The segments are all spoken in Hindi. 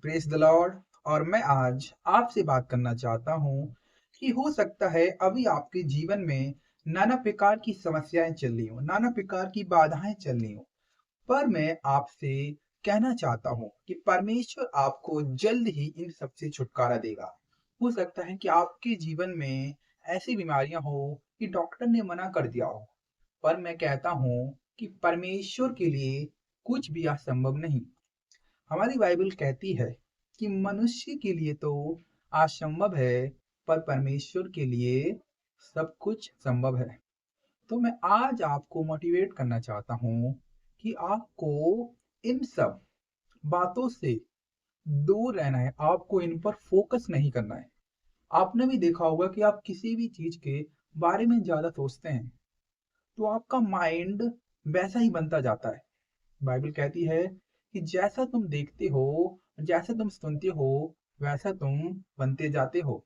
Praise the Lord. और मैं आज आपसे बात करना चाहता हूँ कि हो सकता है अभी आपके जीवन में नाना प्रकार की समस्याएं चल रही हो, नाना प्रकार की बाधाएं चल रही हो, पर मैं आपसे कहना चाहता हूँ कि परमेश्वर आपको जल्द ही इन सब से छुटकारा देगा। हो सकता है कि आपके जीवन में ऐसी बीमारियां हो कि डॉक्टर ने मना कर दिया हो, पर मैं कहता हूँ कि परमेश्वर के लिए कुछ भी असंभव नहीं। हमारी बाइबल कहती है कि मनुष्य के लिए तो असंभव है, पर परमेश्वर के लिए सब कुछ संभव है। तो मैं आज आपको मोटिवेट करना चाहता हूँ कि आपको इन सब बातों से दूर रहना है, आपको इन पर फोकस नहीं करना है। आपने भी देखा होगा कि आप किसी भी चीज के बारे में ज्यादा सोचते हैं तो आपका माइंड वैसा ही बनता जाता है। बाइबल कहती है कि जैसा तुम देखते हो, जैसा तुम सुनते हो, वैसा तुम बनते जाते हो।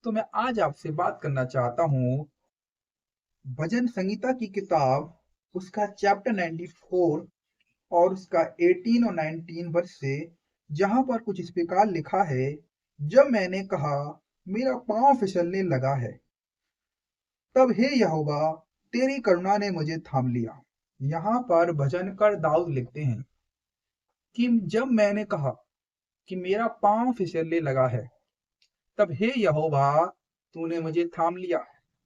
तो मैं आज आपसे बात करना चाहता हूँ भजन संगीता की किताब उसका चैप्टर 94 और उसका 18 और 19 वर्ष से, जहां पर कुछ इस प्रकार लिखा है। जब मैंने कहा मेरा पांव फिसलने लगा है, तब हे यहोवा तेरी करुणा ने मुझे थाम लिया। यहाँ पर भजनकर दाऊद लिखते हैं कि जब मैंने कहा कि मेरा पांव फिसलने लगा है, तब हे यहोवा तूने मुझे थाम लिया।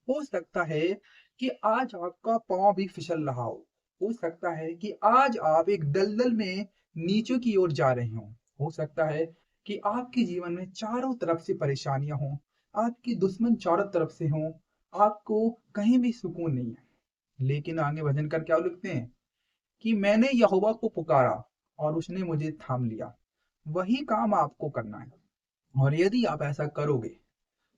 हो सकता है कि आज आपका पांव भी फिसल रहा हो सकता है कि आज आप एक दलदल में नीचे की ओर जा रहे हो सकता है कि आपके जीवन में चारों तरफ से परेशानियां हों, आपके दुश्मन चारों तरफ से हों, आपको कहीं भी सुकून नहीं है। लेकिन आगे भजन कर क्या लिखते हैं कि मैंने यहोवा को पुकारा और उसने मुझे थाम लिया। वही काम आपको करना है, और यदि आप ऐसा करोगे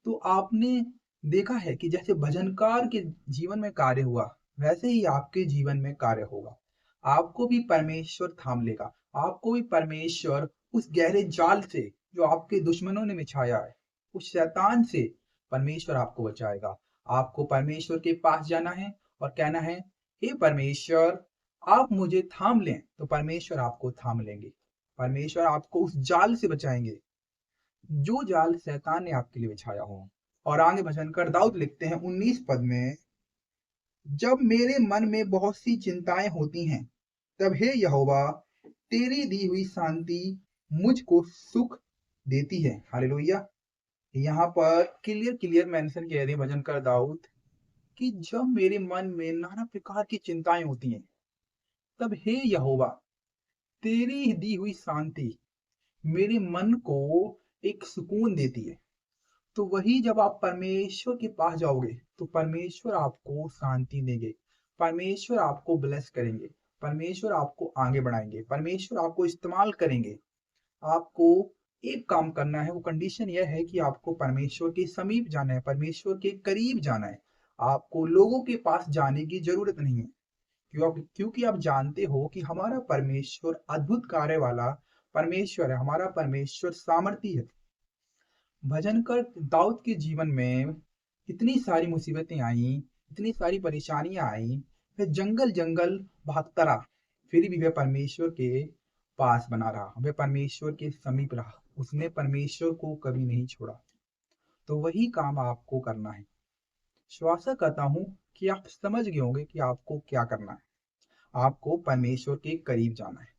तो आपने देखा है कि जैसे भजनकार के जीवन में कार्य हुआ, वैसे ही आपके जीवन में कार्य होगा। आपको भी परमेश्वर थाम लेगा, आपको भी परमेश्वर उस गहरे जाल से जो आपके दुश्मनों ने बिछाया है, उस शैतान से परमेश्वर आपको बचाएगा। आपको परमेश्वर के पास जाना है और कहना है, हे परमेश्वर आप मुझे थाम लें, तो परमेश्वर आपको थाम लेंगे। परमेश्वर आपको उस जाल से बचाएंगे जो जाल शैतान ने आपके लिए बिछाया हो। और आगे भजनकर दाऊद लिखते हैं 19 पद में, जब मेरे मन में बहुत सी चिंताएं होती हैं, तब हे यहोवा तेरी दी हुई शांति मुझको सुख देती है। हालेलुया। यहाँ पर क्लियर क्लियर मेंशन किया है भजनकर दाऊद कि जब मेरे मन में नाना प्रकार की चिंताएं होती हैं, तब हे यहोवा तेरी दी हुई शांति मेरे मन को एक सुकून देती है। तो वही जब आप परमेश्वर के पास जाओगे तो परमेश्वर आपको शांति देंगे, परमेश्वर आपको ब्लेस करेंगे, परमेश्वर आपको आगे बढ़ाएंगे, परमेश्वर आपको इस्तेमाल करेंगे। आपको एक काम करना है, वो कंडीशन यह है कि आपको परमेश्वर के समीप जाना है, परमेश्वर के करीब जाना है। आपको लोगों के पास जाने की जरूरत नहीं है, क्योंकि आप जानते हो कि हमारा परमेश्वर अद्भुत कार्य वाला परमेश्वर है, हमारा परमेश्वर सामर्थी है। भजनकर दाऊद के जीवन में इतनी सारी मुसीबतें आई, इतनी सारी परेशानियां आई, वह जंगल जंगल भागता रहा, फिर भी वह परमेश्वर के पास बना रहा, वह परमेश्वर के समीप रहा, उसने परमेश्वर को कभी नहीं छोड़ा। तो वही काम आपको करना है। श्वासा करता हूँ कि आप समझ गए होंगे कि आपको क्या करना है। आपको परमेश्वर के करीब जाना है,